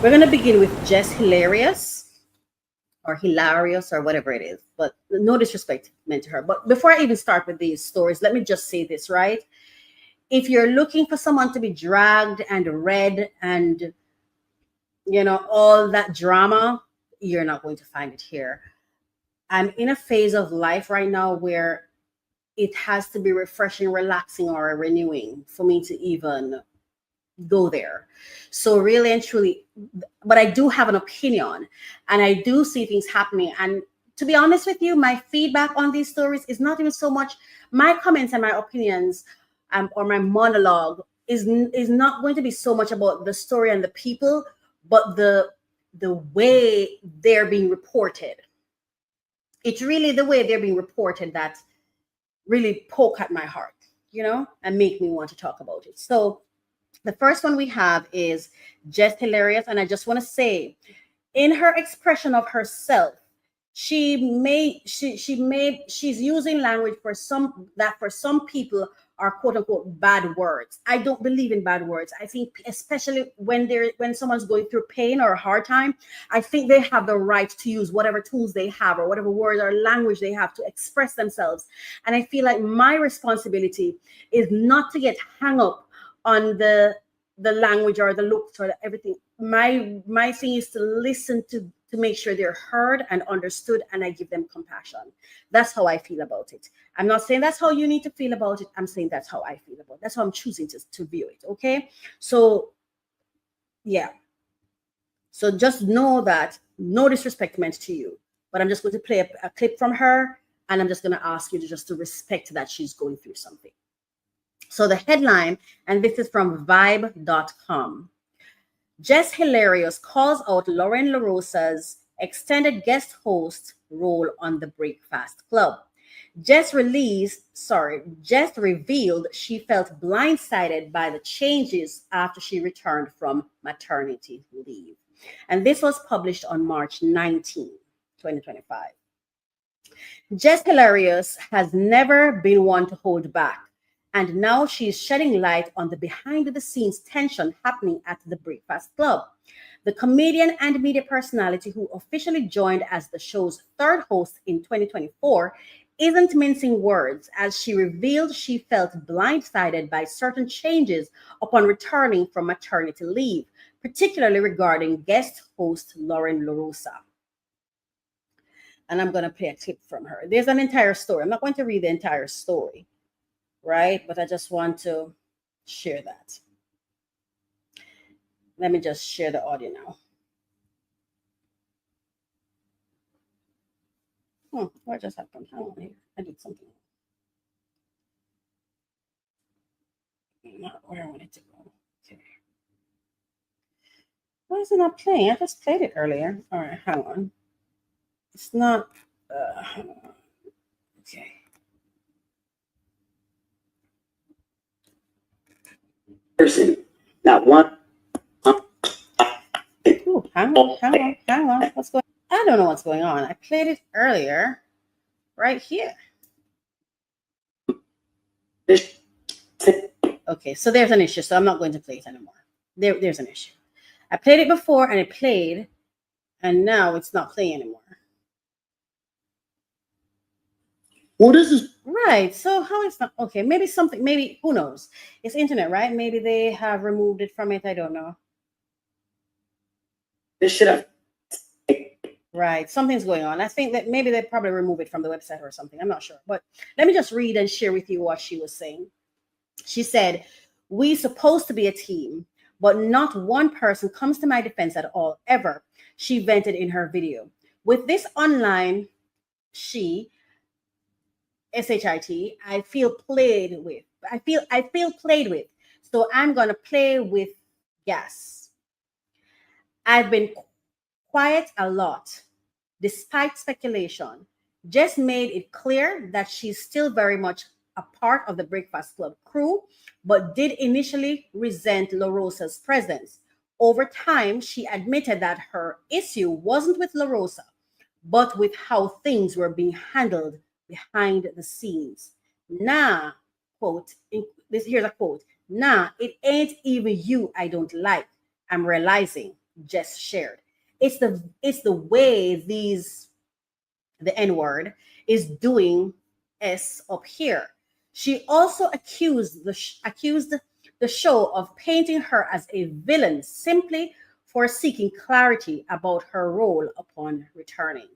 We're going to begin with Jess Hilarious or whatever it is, but no disrespect meant to her. But before I even start with these stories, let me just say this, right? If you're looking for someone to be dragged and read and, all that drama, you're not going to find it here. I'm in a phase of life right now where it has to be refreshing, relaxing, or renewing for me to even go there. So really and truly, but I do have an opinion and I do see things happening. And to be honest with you, my feedback on these stories is not even so much my comments and my opinions, or my monologue is not going to be so much about the story and the people, but the way they're being reported. It's really the way they're being reported that really poke at my heart, and make me want to talk about it. So the first one we have is Jess Hilarious, and I just want to say, in her expression of herself, she's using language for some people are quote unquote bad words. I don't believe in bad words. I think especially when someone's going through pain or a hard time, I think they have the right to use whatever tools they have or whatever words or language they have to express themselves. And I feel like my responsibility is not to get hung up on the language or the looks or everything. My thing is to listen to make sure they're heard and understood, and I give them compassion. That's how I feel about it. I'm not saying that's how you need to feel about it. I'm saying that's how I feel about it. That's how I'm choosing to view it. Okay. So yeah. So just know that no disrespect meant to you, but I'm just going to play a clip from her, and I'm just going to ask you to respect that she's going through something. So the headline, and this is from vibe.com. Jess Hilarious calls out Lauren LaRosa's extended guest host role on the Breakfast Club. Jess revealed she felt blindsided by the changes after she returned from maternity leave. And this was published on March 19, 2025. Jess Hilarious has never been one to hold back, and now she is shedding light on the behind-the-scenes tension happening at the Breakfast Club. The comedian and media personality who officially joined as the show's third host in 2024 isn't mincing words, as she revealed she felt blindsided by certain changes upon returning from maternity leave, particularly regarding guest host Lauren LaRosa. And I'm going to play a clip from her. There's an entire story. I'm not going to read the entire story, right? But I just want to share that. Let me just share the audio now. What just happened? Hang on here. I did something. Not where I wanted to go. Okay. Why is it not playing? I just played it earlier. All right, hang on. It's not. Okay. Person, not one. Ooh, hang on. What's going on? I don't know what's going on. I played it earlier, right here. Okay, so there's an issue. So I'm not going to play it anymore. There's an issue. I played it before and it played, and now it's not playing anymore. What is this? Right. So how it's not okay? Maybe who knows? It's internet, right? Maybe they have removed it from it. I don't know. This should have. Right. Something's going on. I think that maybe they probably remove it from the website or something. I'm not sure. But let me just read and share with you what she was saying. She said, "We supposed to be a team, but not one person comes to my defense at all, ever," she vented in her video. With this online, SHIT, I feel played with. I feel played with. So I'm gonna play with gas. I've been quiet a lot, despite speculation. Jess made it clear that she's still very much a part of the Breakfast Club crew, but did initially resent LaRosa's presence. Over time, she admitted that her issue wasn't with LaRosa, but with how things were being handled behind the scenes. Nah, quote, here's a quote. Nah, it ain't even you I don't like. I'm realizing Jess shared. It's the way the N-word is doing us up here. She also accused the show of painting her as a villain simply for seeking clarity about her role upon returning.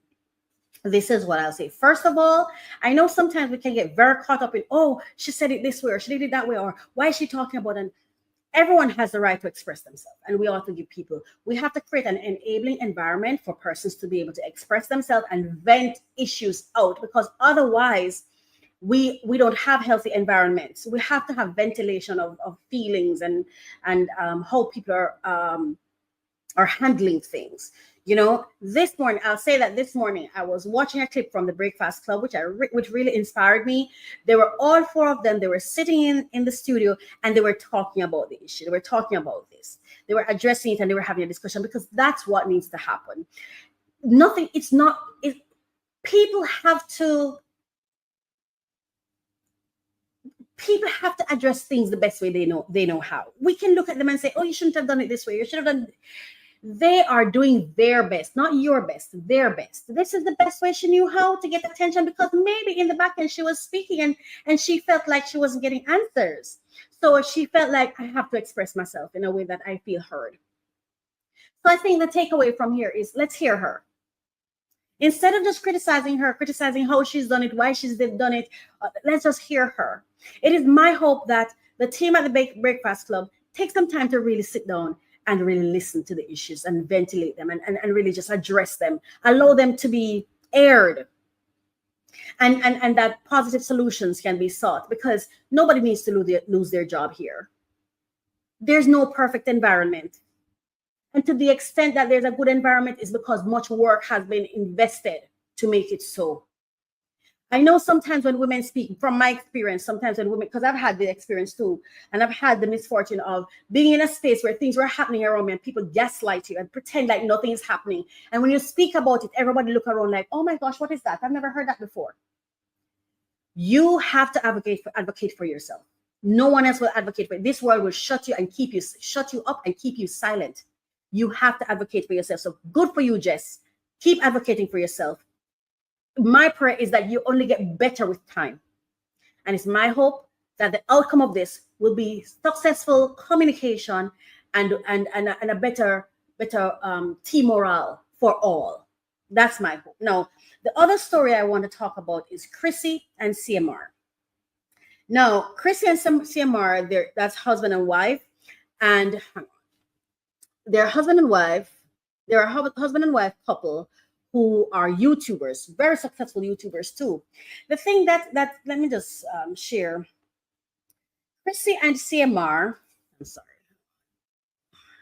This is what I'll say. First of all, I know sometimes we can get very caught up in, oh, she said it this way or she did it that way, or why is she talking about it? Everyone has the right to express themselves, and we ought to give people, we have to create an enabling environment for persons to be able to express themselves and vent issues out, because otherwise we don't have healthy environments. We have to have ventilation of feelings and how people are handling things. You know, this morning, I'll say that this morning I was watching a clip from the Breakfast Club, which really inspired me. They were all four of them. They were sitting in the studio and they were talking about the issue. They were talking about this. They were addressing it and they were having a discussion, because that's what needs to happen. People have to address things the best way they know how. We can look at them and say, oh, you shouldn't have done it this way. You should have done. They are doing their best, not your best, their best. This is the best way she knew how to get attention, because maybe in the back end she was speaking and she felt like she wasn't getting answers. So she felt like, I have to express myself in a way that I feel heard. So I think the takeaway from here is, let's hear her. Instead of just criticizing her, criticizing how she's done it, why she's done it, let's just hear her. It is my hope that the team at the Breakfast Club takes some time to really sit down and really listen to the issues and ventilate them and really just address them, allow them to be aired, and that positive solutions can be sought, because nobody needs to lose their job here. There's no perfect environment. And to the extent that there's a good environment is because much work has been invested to make it so. I know sometimes when women speak, from my experience, sometimes when women, because I've had the experience too, and I've had the misfortune of being in a space where things were happening around me and people gaslight you and pretend like nothing is happening. And when you speak about it, everybody look around like, oh my gosh, what is that? I've never heard that before. You have to advocate for yourself. No one else will advocate for you. This world will shut you up and keep you silent. You have to advocate for yourself. So good for you, Jess. Keep advocating for yourself. My prayer is that you only get better with time. And it's my hope that the outcome of this will be successful communication and a better team morale for all. That's my hope. Now, the other story I want to talk about is Crissy and CMR. Now, Crissy and CMR, that's husband and wife, and they're husband and wife. They're a husband and wife couple who are YouTubers, very successful YouTubers too. The thing that let me just share. Crissy and CMR. I'm sorry.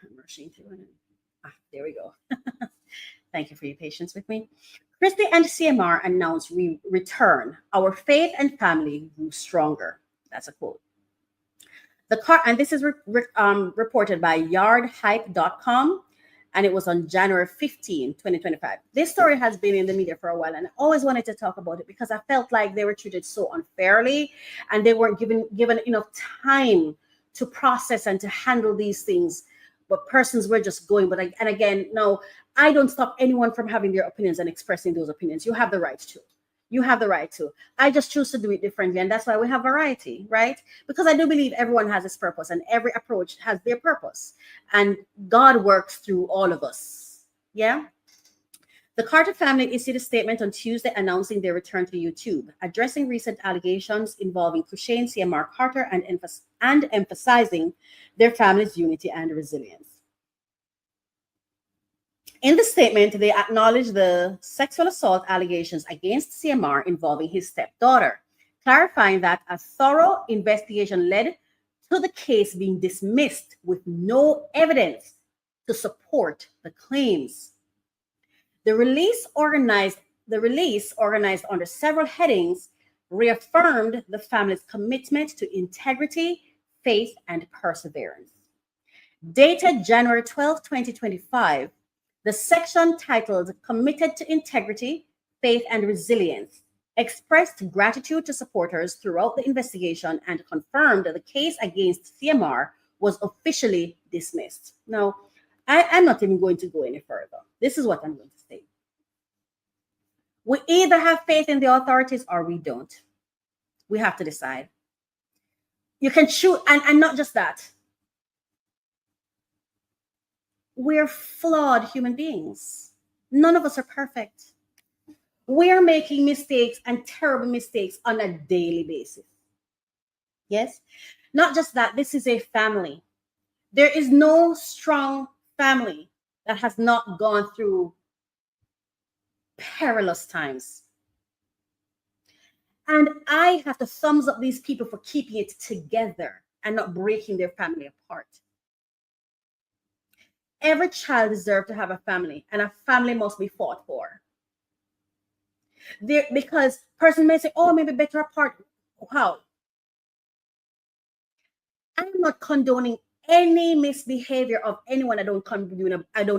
I'm rushing through it. There we go. Thank you for your patience with me. Crissy and CMR announced we return. Our faith and family grew stronger. That's a quote. And this is reported by yardhype.com, and it was on January 15, 2025. This story has been in the media for a while, and I always wanted to talk about it because I felt like they were treated so unfairly and they weren't given enough time to process and to handle these things. But persons were just going. And again, no, I don't stop anyone from having their opinions and expressing those opinions. You have the right to. You have the right to. I just choose to do it differently. And that's why we have variety, right? Because I do believe everyone has its purpose and every approach has their purpose. And God works through all of us. Yeah? The Carter family issued a statement on Tuesday announcing their return to YouTube, addressing recent allegations involving Crissy and CMR Carter and emphasizing their family's unity and resilience. In the statement, they acknowledged the sexual assault allegations against CMR involving his stepdaughter, clarifying that a thorough investigation led to the case being dismissed with no evidence to support the claims. The release, organized under several headings, reaffirmed the family's commitment to integrity, faith, and perseverance. Dated January 12, 2025, the section titled Committed to Integrity, Faith, and Resilience expressed gratitude to supporters throughout the investigation and confirmed that the case against CMR was officially dismissed. Now, I'm not even going to go any further. This is what I'm going to say. We either have faith in the authorities or we don't. We have to decide. You can choose, and not just that. We're flawed human beings. None of us are perfect. We are making mistakes and terrible mistakes on a daily basis. Yes? Not just that, this is a family. There is no strong family that has not gone through perilous times. And I have to thumbs up these people for keeping it together and not breaking their family apart. Every child deserves to have a family, and a family must be fought for. Because person may say, oh, maybe better apart. How? I'm not condoning any misbehavior of anyone. I don't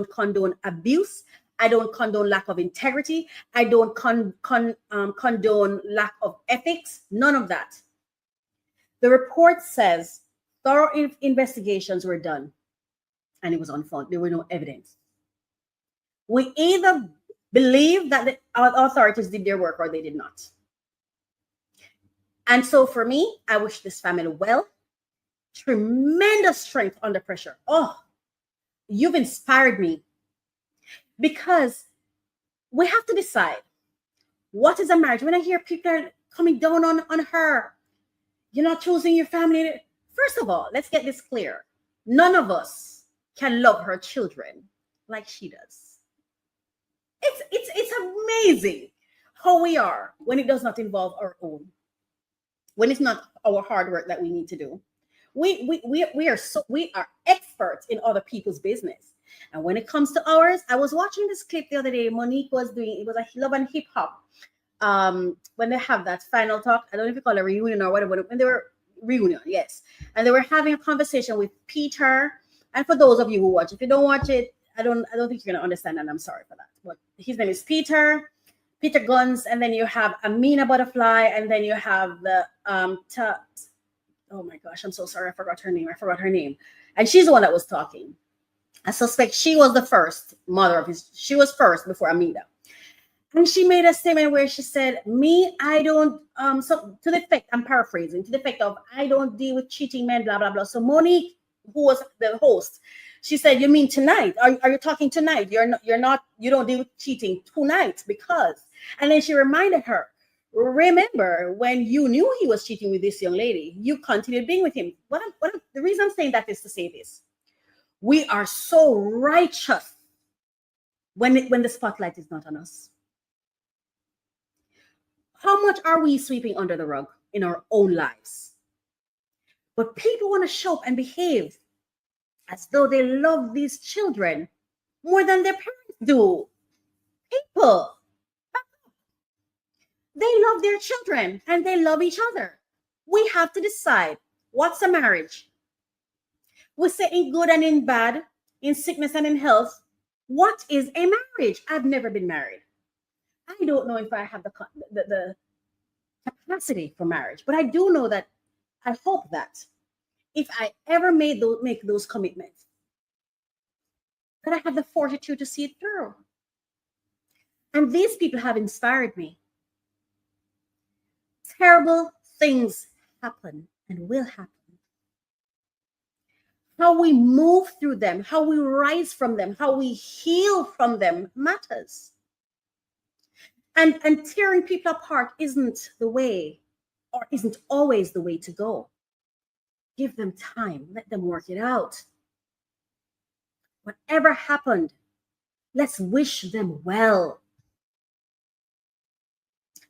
condone abuse. I don't condone lack of integrity. I don't condone lack of ethics. None of that. The report says thorough investigations were done, and it was unfounded. There were no evidence. We either believe that the authorities did their work or they did not. And so for me, I wish this family well. Tremendous strength under pressure. Oh, you've inspired me, because we have to decide what is a marriage. When I hear people are coming down on her, you're not choosing your family. First of all, let's get this clear. None of us can love her children like she does. It's amazing how we are when it does not involve our own, when it's not our hard work that we need to do. We are experts in other people's business. And when it comes to ours, I was watching this clip the other day. Monique was doing, it was a Love and Hip Hop. When they have that final talk, I don't know if you call it a reunion or whatever, when they were reunion, yes. And they were having a conversation with Peter. And for those of you who watch, if you don't watch it, I don't think you're gonna understand, and I'm sorry for that. But his name is Peter Guns, and then you have Amina Butterfly, and then you have the oh my gosh, I'm so sorry, I forgot her name. And she's the one that was talking. I suspect she was the first mother of his, she was first before Amina. And she made a statement where she said, I don't, so to the effect, I'm paraphrasing, to the effect of, I don't deal with cheating men, blah, blah, blah. So Monique, who was the host, she said, you mean tonight? Are you talking tonight? You don't deal with cheating tonight because, and then she reminded her, remember when you knew he was cheating with this young lady, you continued being with him. The reason I'm saying that is to say this. We are so righteous when the spotlight is not on us. How much are we sweeping under the rug in our own lives? But people want to show up and behave as though they love these children more than their parents do. People, they love their children and they love each other. We have to decide what's a marriage. We say in good and in bad, in sickness and in health. What is a marriage? I've never been married. I don't know if I have the capacity for marriage, but I do know that I hope that if I ever make those commitments, that I have the fortitude to see it through. And these people have inspired me. Terrible things happen and will happen. How we move through them, how we rise from them, how we heal from them matters. And tearing people apart isn't the way, or isn't always the way to go. Give them time, let them work it out. Whatever happened, let's wish them well.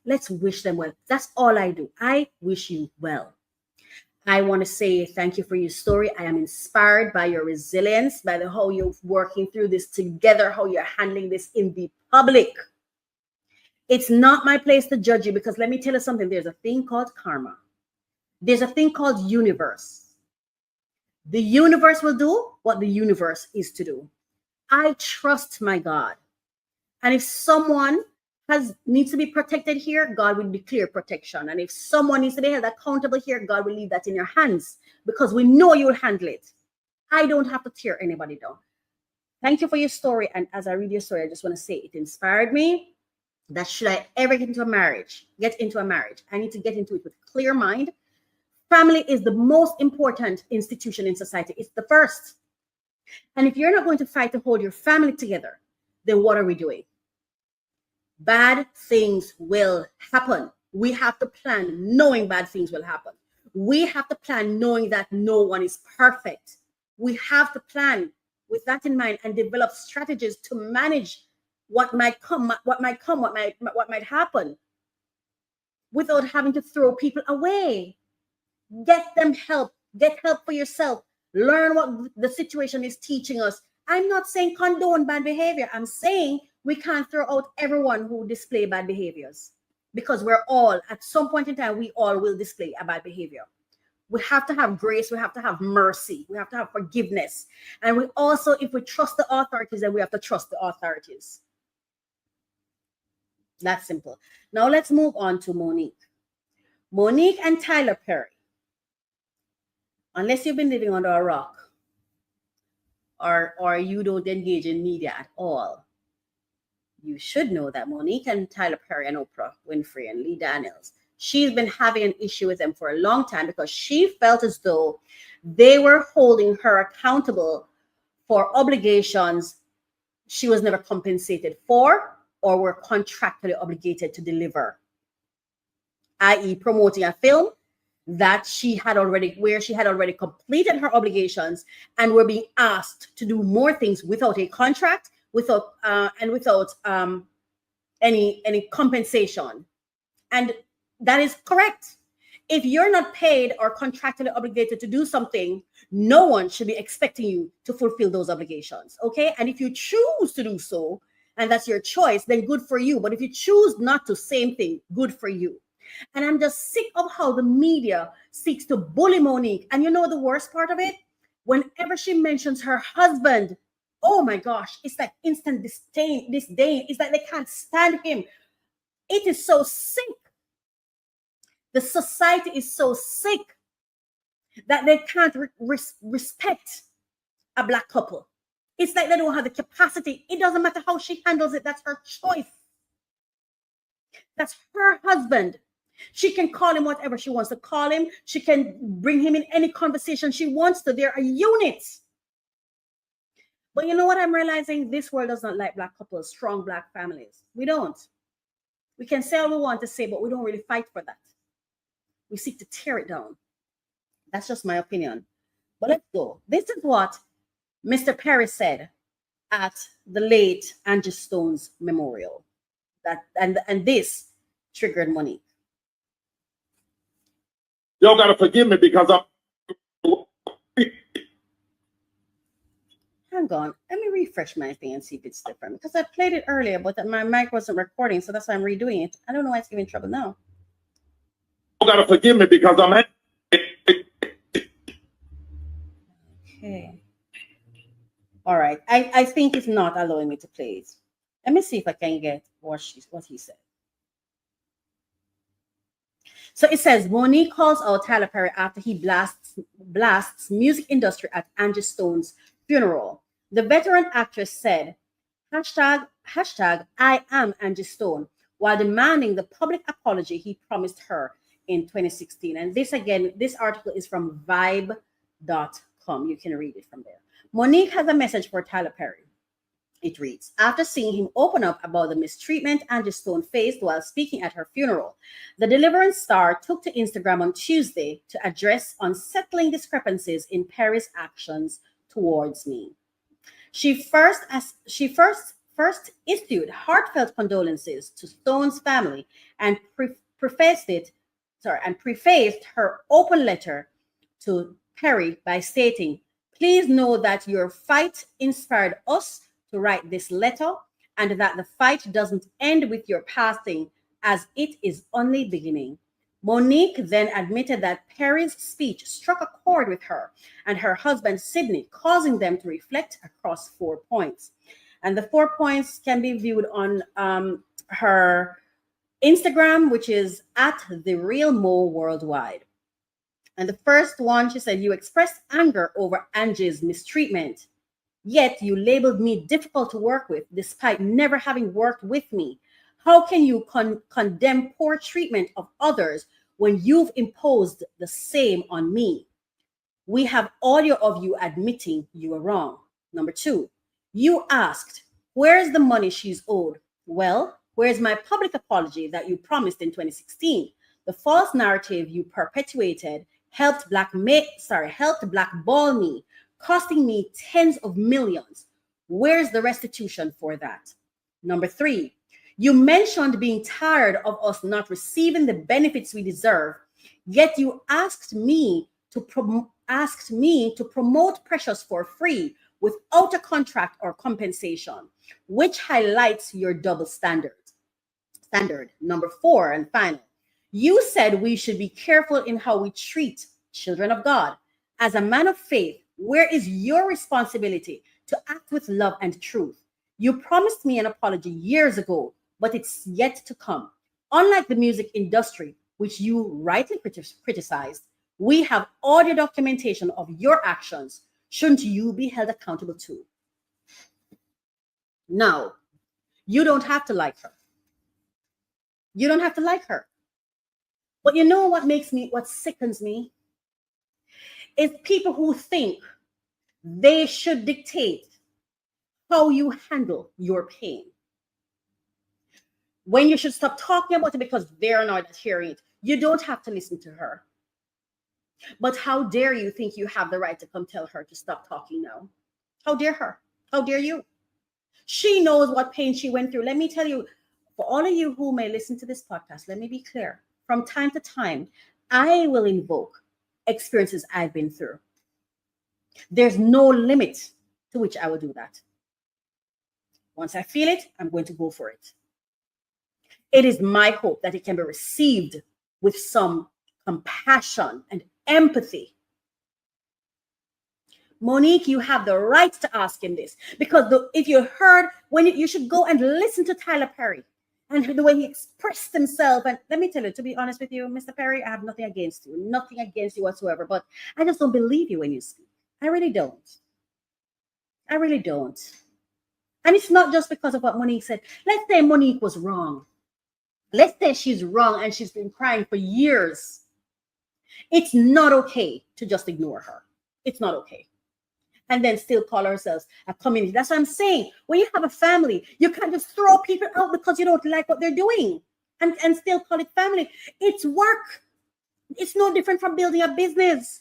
Let's wish them well. That's all I do. I wish you well. I want to say thank you for your story. I am inspired by your resilience, by how you're working through this together, how you're handling this in the public. It's not my place to judge you, because let me tell you something. There's a thing called karma. There's a thing called universe. The universe will do what the universe is to do. I trust my God. And if someone needs to be protected here, God will declare protection. And if someone needs to be held accountable here, God will leave that in your hands, because we know you will handle it. I don't have to tear anybody down. Thank you for your story. And as I read your story, I just want to say it inspired me that should I ever get into a marriage, I need to get into it with a clear mind. Family is the most important institution in society. It's the first. And if you're not going to fight to hold your family together, then what are we doing? Bad things will happen. We have to plan knowing bad things will happen. We have to plan knowing that no one is perfect. We have to plan with that in mind and develop strategies to manage what might happen without having to throw people away. Get them help. Get help for yourself. Learn what the situation is teaching us. I'm not saying condone bad behavior. I'm saying we can't throw out everyone who display bad behaviors, because we're all, at some point in time, we all will display a bad behavior. We have to have grace. We have to have mercy. We have to have forgiveness. And we also, if we trust the authorities, then we have to trust the authorities. That's simple. Now let's move on to Monique. Monique and Tyler Perry. Unless you've been living under a rock, or you don't engage in media at all, you should know that Monique and Tyler Perry and Oprah Winfrey and Lee Daniels, she's been having an issue with them for a long time because she felt as though they were holding her accountable for obligations she was never compensated for or were contractually obligated to deliver, i.e. promoting a film that she had already completed her obligations and were being asked to do more things without a contract, without any compensation. And that is correct. If you're not paid or contractually obligated to do something, no one should be expecting you to fulfill those obligations. Okay. And if you choose to do so, and that's your choice, then good for you. But if you choose not to, same thing, good for you. And I'm just sick of how the media seeks to bully Monique. And you know the worst part of it? Whenever she mentions her husband, oh my gosh, it's like instant disdain. It's like they can't stand him. It is so sick. The society is so sick that they can't respect a Black couple. It's like they don't have the capacity. It doesn't matter how she handles it. That's her choice. That's her husband. She can call him whatever she wants to call him. She can bring him in any conversation she wants to. They're a unit. But you know what I'm realizing? This world does not like Black couples, strong Black families. We don't. We can say all we want to say, but we don't really fight for that. We seek to tear it down. That's just my opinion. But let's go. This is what Mr. Perry said at the late Angie Stone's memorial. And this triggered Monique. Y'all gotta forgive me because I'm. Hang on, let me refresh my thing and see if it's different, because I played it earlier, but my mic wasn't recording, so that's why I'm redoing it. I don't know why it's giving trouble now. Y'all gotta forgive me because I'm. Okay. All right. I think it's not allowing me to play it. Let me see if I can get what he said. So it says, Monique calls out Tyler Perry after he blasts music industry at Angie Stone's funeral. The veteran actress said, hashtag I am Angie Stone, while demanding the public apology he promised her in 2016. And this article is from vibe.com. You can read it from there. Monique has a message for Tyler Perry. It reads, after seeing him open up about the mistreatment Angie Stone faced while speaking at her funeral, the Deliverance star took to Instagram on Tuesday to address unsettling discrepancies in Perry's actions towards me. She first issued heartfelt condolences to Stone's family and prefaced her open letter to Perry by stating, please know that your fight inspired us to write this letter, and that the fight doesn't end with your passing, as it is only beginning. Monique then admitted that Perry's speech struck a chord with her and her husband Sidney, causing them to reflect across 4 points. And the 4 points can be viewed on her Instagram, which is at The Real Mo Worldwide. And the first one, she said, you expressed anger over Angie's mistreatment. Yet you labeled me difficult to work with despite never having worked with me. How can you condemn poor treatment of others when you've imposed the same on me? We have audio of you admitting you were wrong. Number two, you asked, where's the money she's owed? Well, where's my public apology that you promised in 2016? The false narrative you perpetuated helped blackball me, costing me tens of millions. Where's the restitution for that? Number three, you mentioned being tired of us not receiving the benefits we deserve, yet you asked me to promote Precious for free without a contract or compensation, which highlights your double standard. Number four and final, you said we should be careful in how we treat children of God. As a man of faith, where is your responsibility to act with love and truth? You promised me an apology years ago, but it's yet to come. Unlike the music industry, which you rightly criticized, we have audio documentation of your actions. Shouldn't you be held accountable too? Now, you don't have to like her. You don't have to like her. But you know what sickens me? Is people who think they should dictate how you handle your pain. When you should stop talking about it because they're not hearing it. You don't have to listen to her. But how dare you think you have the right to come tell her to stop talking now? How dare her? How dare you? She knows what pain she went through. Let me tell you, for all of you who may listen to this podcast, let me be clear. From time to time, I will invoke experiences I've been through. There's no limit to which I will do that. Once I feel it, I'm going to go for it. It is my hope that it can be received with some compassion and empathy. Monique, you have the right to ask him this, because if you heard, you should go and listen to Tyler Perry and the way he expressed himself. And let me tell you, to be honest with you, Mr. Perry, I have nothing against you whatsoever, but I just don't believe you when you speak. I really don't. And it's not just because of what Monique said. Let's say Monique was wrong. Let's say she's wrong and she's been crying for years. It's not okay to just ignore her. It's not okay. And then still call ourselves a community. That's what I'm saying. When you have a family, you can't just throw people out because you don't like what they're doing and still call it family. It's work. It's no different from building a business.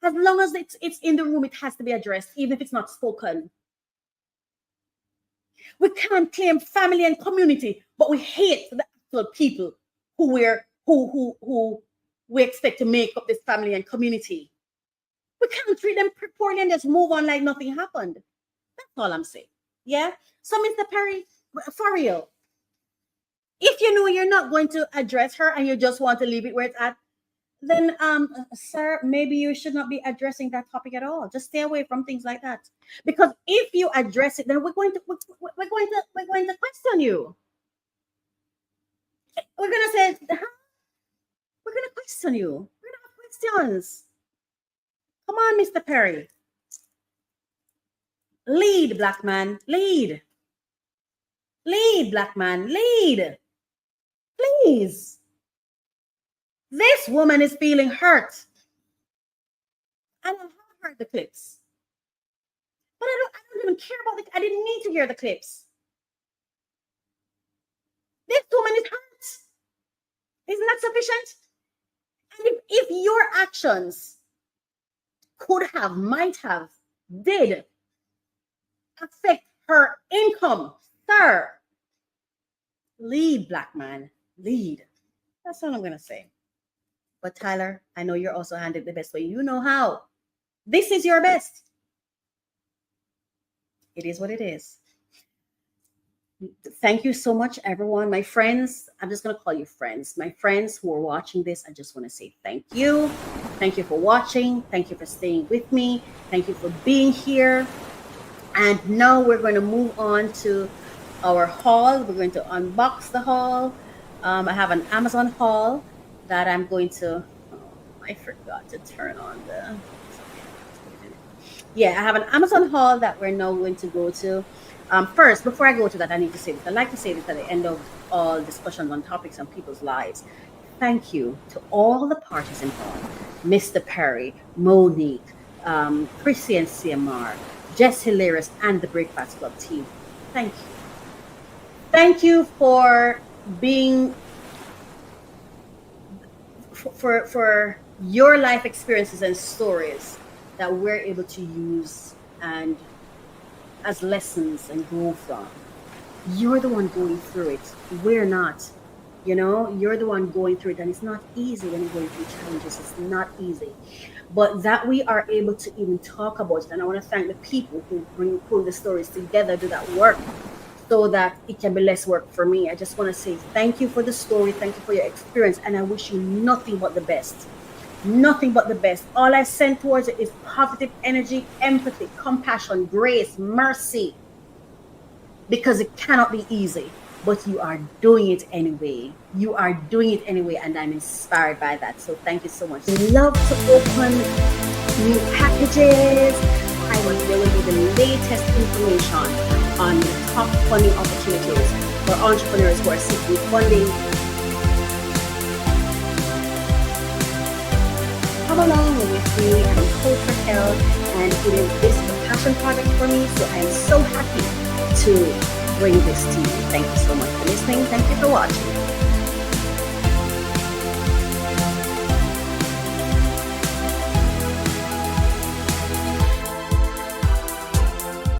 As long as it's in the room, it has to be addressed, even if it's not spoken. We can't claim family and community, but we hate the actual people who we expect to make up this family and community. We can't treat them poorly and just move on like nothing happened. That's all I'm saying. Yeah? So, Mr. Perry, for real, if you know you're not going to address her and you just want to leave it where it's at, then, sir, maybe you should not be addressing that topic at all. Just stay away from things like that. Because if you address it, then we're going to question you. We're going to say, we're going to question you. We're going to have questions. Come on, Mr. Perry. Lead, black man. Lead. Lead, black man. Lead. Please. This woman is feeling hurt. And I have heard the clips. But I don't even care about it. I didn't need to hear the clips. This woman is hurt. Isn't that sufficient? And if your actions might have, did affect her income, sir, lead, black man, lead. That's all I'm going to say. But Tyler, I know you're also handled the best way. You know how. This is your best. It is what it is. Thank you so much, everyone. My friends, I'm just going to call you friends. My friends who are watching this, I just want to say thank you. Thank you for watching. Thank you for staying with me. Thank you for being here. And now we're going to move on to our haul. We're going to unbox the haul. I have an Amazon haul that I'm going to, I forgot to turn on the, Yeah, I have an Amazon haul that we're now going to go to. First, before I go to that, I need to say this. I like to say this at the end of all discussions on topics on people's lives. Thank you to all the parties involved: Mr. Perry, Monique, Crissy and CMR, Jess Hilarious, and the Breakfast Club team. Thank you. Thank you for being for your life experiences and stories that we're able to use and as lessons and grow from. You're the one going through it. We're not. You're the one going through it, and it's not easy when you're going through challenges. It's not easy. But that we are able to even talk about it, and I want to thank the people who pull the stories together, do that work, so that it can be less work for me. I just want to say thank you for the story, thank you for your experience, and I wish you nothing but the best. Nothing but the best. All I send towards it is positive energy, empathy, compassion, grace, mercy. Because it cannot be easy, but you are doing it anyway. You are doing it anyway, and I'm inspired by that. So thank you so much. Love to open new packages. There will be the latest information on top funding opportunities for entrepreneurs who are seeking funding. Come along with me. I'm Coach Raquel, and this is a passion project for me. So I'm so happy to bring this to you. Thank you so much for listening. Thank you for watching.